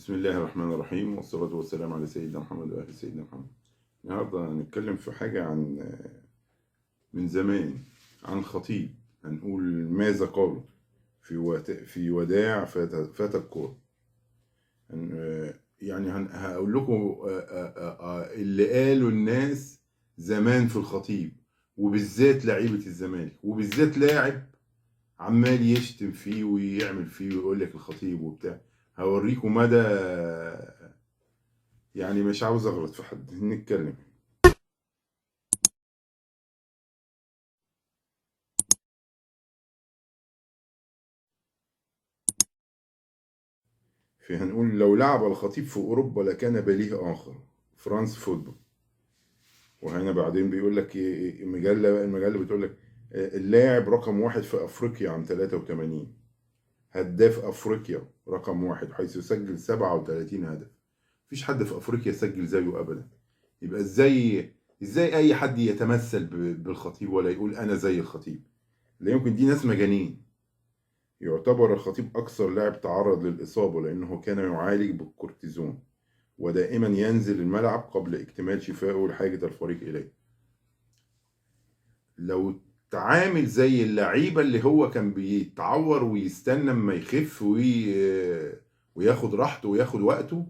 بسم الله الرحمن الرحيم، والصلاة والسلام على سيدنا محمد وآل سيدنا محمد. النهارده هنتكلم في حاجة من زمان، عن خطيب. هنقول ماذا قالوا في وداع فتى الكورة. هقول لكم اللي قالوا الناس زمان في الخطيب، وبالذات لعيبة الزمالك، وبالذات لاعب عمال يشتم فيه ويعمل فيه ويقول لك الخطيب وبتاع. هوريكم مدى، مش عاوز اغلط في حد. نتكلم هنقول لو لعب الخطيب في اوروبا لكان بليه اخر. فرانس فوتبول. وهنا بعدين بيقول لك المجله بتقول لك اللاعب رقم 1 في افريقيا عام 83، هداف افريقيا رقم 1 حيث سجل 37 هدف. مفيش حد في افريقيا سجل زيه ابدا. يبقى ازاي اي حد يتمثل بالخطيب ولا يقول انا زي الخطيب؟ لا يمكن، دي ناس مجانين. يعتبر الخطيب أكثر لاعب تعرض للإصابة لأنه كان يعالج بالكورتيزون، ودائما ينزل الملعب قبل اكتمال شفائه لحاجة الفريق إليه. لو تعامل زي اللعيبة اللي هو كان بيتعور ويستنى اما يخف وياخد راحته وياخد وقته،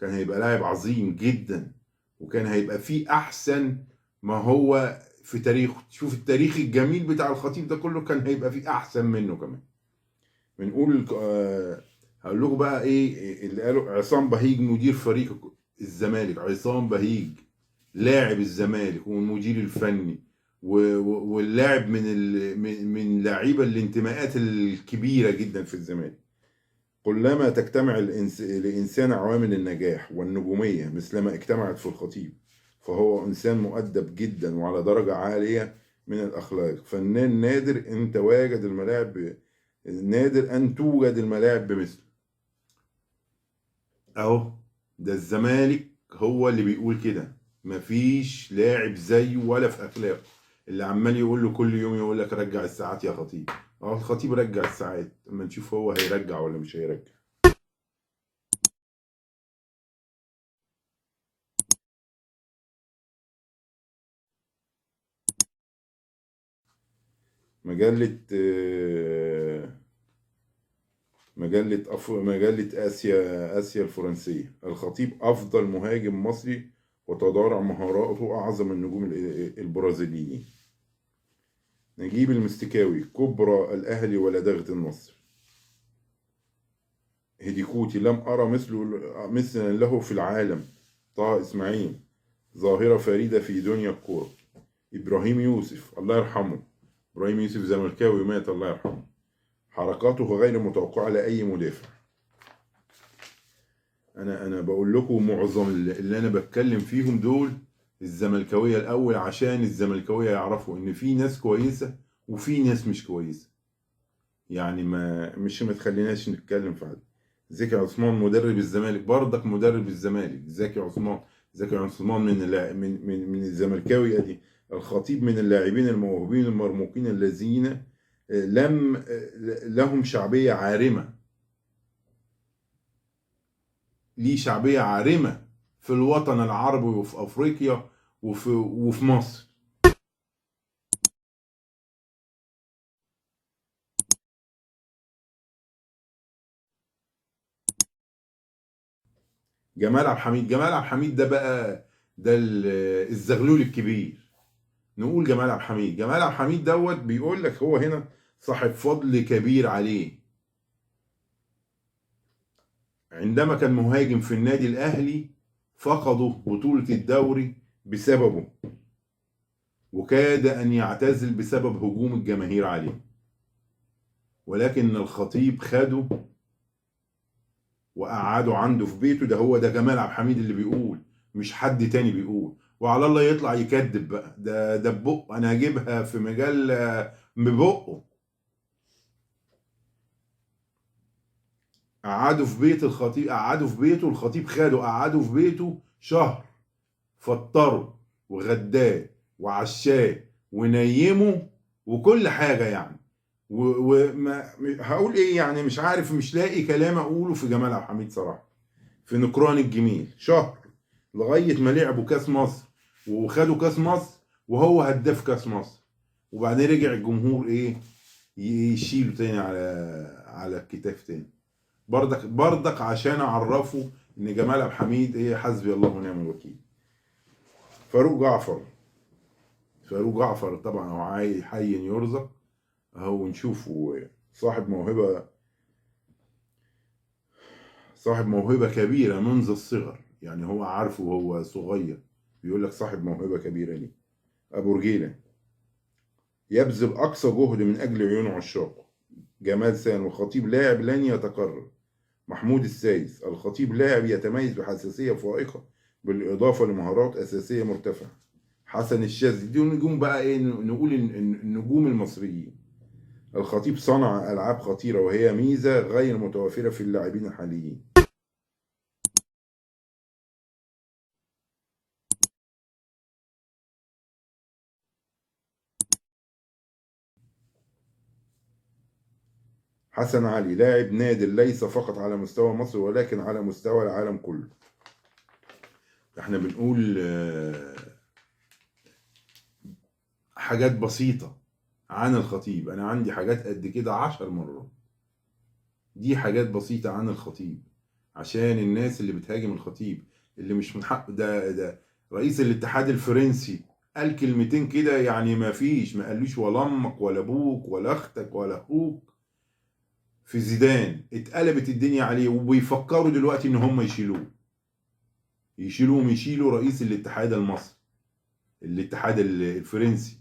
كان هيبقى لاعب عظيم جدا، وكان هيبقى فيه أحسن ما هو في تاريخه. تشوف التاريخ الجميل بتاع الخطيب ده كله، كان هيبقى فيه أحسن منه كمان. بنقول هقول لكم بقى ايه اللي قاله عصام بهيج مدير فريق الزمالك. عصام بهيج لاعب الزمالك والمدير الفني واللاعب من لعيبه الانتماءات الكبيره جدا في الزمالك. كلما تجتمع الانسان عوامل النجاح والنجوميه مثلما اجتمعت في الخطيب، فهو انسان مؤدب جدا وعلى درجه عاليه من الاخلاق. فنان نادر ان توجد الملاعب بمثله. اهو ده الزمالك هو اللي بيقول كده، مفيش لاعب زيه ولا في اخلاقه. اللي عمال يقول له كل يوم يقول لك رجع الساعات يا خطيب. اهو الخطيب رجع الساعات، اما نشوف هو هيرجع ولا مش هيرجع. مجلة مجلة آسيا الفرنسية. الخطيب أفضل مهاجم مصري، وتضارع مهاراته أعظم النجوم البرازيليين. نجيب المستكاوي كبرى الأهلي ولدغة النصر. هديكوتي لم أرى مثلا له في العالم. طه إسماعيل ظاهرة فريدة في دنيا الكورة. إبراهيم يوسف الله يرحمه. إبراهيم يوسف زملكاوي مات الله يرحمه. حركاته غير متوقعة لأي مدافع. أنا بقول لكم معظم اللي أنا بتكلم فيهم دول الزملكاوية الأول، عشان الزملكاوية يعرفوا إن في ناس كويسة وفي ناس مش كويسة. ما تخليناش نتكلم في حد. زكي عثمان مدرب الزمالك، برضك مدرب الزمالك زكي عثمان من الزملكاوي ادي. الخطيب من اللاعبين الموهوبين المرموقين الذين لم لهم شعبية عارمة. ليه شعبية عارمة في الوطن العربي وفي افريقيا وفي مصر. جمال عبد الحميد ده بقى، ده الزغلول الكبير. نقول جمال عبد الحميد دوت بيقول لك هو هنا صاحب فضل كبير عليه. عندما كان مهاجم في النادي الأهلي فقدوا بطولة الدوري بسببه، وكاد أن يعتزل بسبب هجوم الجماهير عليه، ولكن الخطيب خده وقعده عنده في بيته. ده جمال عبد الحميد اللي بيقول، مش حد تاني بيقول. وعلى الله يطلع يكذب بقى. ده ببقه، انا هجيبها في مجله ببقه. قعدوا في بيت الخطيب، قعدوا في بيته الخطيب، خده قعدوا في بيته شهر، فطره وغداه وعشاه ونيمه وكل حاجه وما هقول ايه، مش عارف، مش لاقي كلام اقوله في جمال عبد الحميد صراحه. في نكران الجميل شهر، لغايه ما لعبوا كاس مصر وخدوا كاس مصر وهو هداف كاس مصر. وبعدين رجع الجمهور ايه، يشيله تاني على الكتاف تاني. برضك عشان اعرفه ان جمال عبد الحميد ايه، حسبي الله ونعم الوكيل. فاروق جعفر، فاروق جعفر طبعا هو حي يرزق اهو، نشوفه صاحب موهبه، صاحب موهبه كبيره منذ الصغر. يعني هو عارفه وهو صغير، بيقول لك صاحب موهبه كبيره ليه. ابو رجيله يبذل اقصى جهد من اجل عيون عشاقه. جمال سان الخطيب لاعب لن يتكرر. محمود السايس الخطيب لاعب يتميز بحساسيه فائقه بالاضافه لمهارات اساسيه مرتفعه. حسن الشاذلي، دي نجوم بقى ايه، نقول النجوم المصريين. الخطيب صنع العاب خطيره وهي ميزه غير متوفره في اللاعبين الحاليين. حسن علي لاعب نادر ليس فقط على مستوى مصر ولكن على مستوى العالم كله. احنا بنقول حاجات بسيطة عن الخطيب، انا عندي حاجات قد كده 10 مرات. دي حاجات بسيطة عن الخطيب عشان الناس اللي بتهاجم الخطيب، اللي مش من حق. ده رئيس الاتحاد الفرنسي قال كلمتين كده، يعني ما فيش، ما قالوش ولا امك ولا ابوك ولا اختك ولا اخوك. في زيدان اتقلبت الدنيا عليه، وبيفكروا دلوقتي ان هم يشيلوا رئيس الاتحاد المصري، الاتحاد الفرنسي،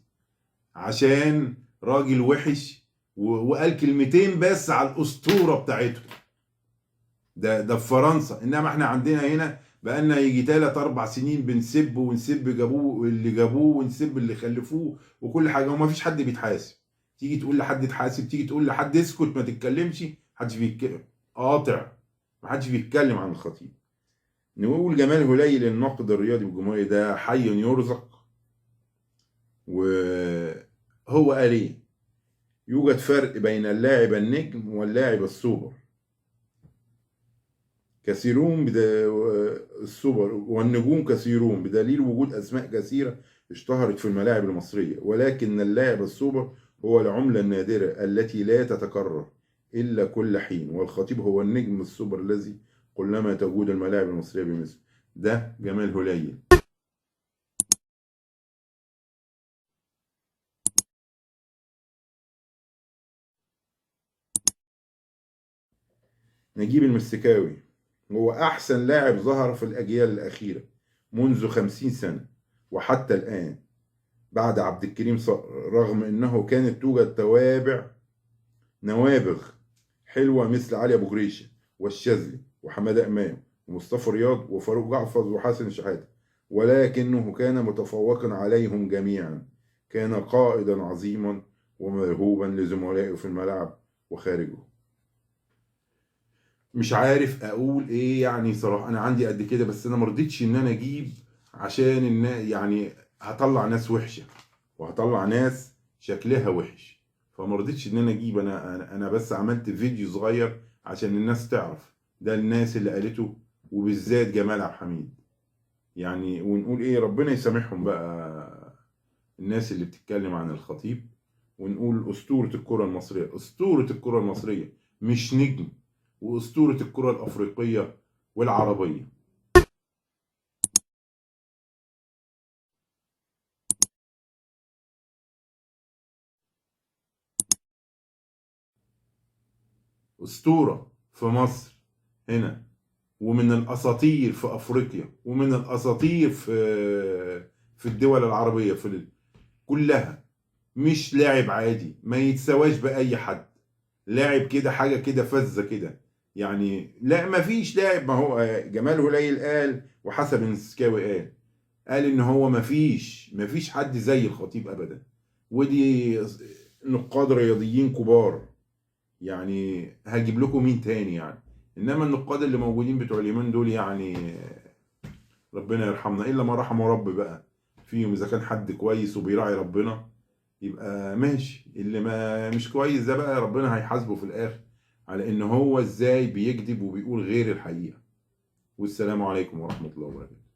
عشان راجل وحش وقال كلمتين بس على الاسطوره بتاعتهم. ده في فرنسا، انما احنا عندنا هنا بقالنا يجي 3 4 سنين بنسب ونسب جابوه اللي جابوه ونسب اللي خلفوه وكل حاجه، وما فيش حد بيتحاسب. تيجي تقول لحد اتحاسب، تيجي تقول لحد اسكت ما تتكلمش، محدش بيتكلم، قاطع، محدش بيتكلم عن الخطيب. نقول جمال هليل الناقد الرياضي والجمهوري ده حي يرزق. وهو قال ايه، يوجد فرق بين اللاعب النجم واللاعب السوبر. كثيرون السوبر والنجوم كثيرون بدليل وجود أسماء كثيرة اشتهرت في الملاعب المصرية، ولكن اللاعب السوبر هو العملة النادرة التي لا تتكرر إلا كل حين، والخطيب هو النجم السوبر الذي قلما تجود الملاعب المصرية بمثله. ده جمال هليل. نجيب المستكاوي هو أحسن لاعب ظهر في الأجيال الأخيرة منذ 50 سنة وحتى الآن بعد عبد الكريم صقر، رغم أنه كانت توجد نوابغ حلوة مثل علي أبو جريشة والشاذلي وحمادة إمام ومصطفى رياض وفاروق جعفر وحسن شحاتة، ولكنه كان متفوقا عليهم جميعا. كان قائدا عظيما وموهوبا لزملائه في الملعب وخارجه. مش عارف اقول ايه يعني صراحه، انا عندي قد كده، بس انا مرضتش ان انا اجيب عشان يعني هطلع ناس وحشه وهطلع ناس شكلها وحش، فمرضتش ان انا اجيب. انا بس عملت فيديو صغير عشان الناس تعرف ده الناس اللي قالته، وبالذات جمال عبد الحميد يعني. ونقول ايه، ربنا يسامحهم بقى الناس اللي بتتكلم عن الخطيب. ونقول اسطوره الكره المصريه، اسطوره الكره المصريه مش نجم، واسطوره الكره الافريقيه والعربيه. اسطوره في مصر هنا، ومن الاساطير في افريقيا، ومن الاساطير في الدول العربيه كلها. مش لاعب عادي ما يتسواش باي حد، لاعب كده حاجه كده فزه كده يعني. لا ما فيش لاعب، ما هو جمال هليل قال وحسن السكاوي قال ان هو ما فيش حد زي الخطيب ابدا. ودي نقاد رياضيين كبار، يعني هجيب لكم مين تاني يعني. انما النقاد اللي موجودين بتوع اليومين دول يعني ربنا يرحمنا الا ما رحمه رب بقى فيهم. اذا كان حد كويس وبيراعي ربنا يبقى ماشي، اللي ما مش كويس ده بقى ربنا هيحاسبه في الاخر على ان هو ازاي بيكذب وبيقول غير الحقيقة. والسلام عليكم ورحمة الله وبركاته.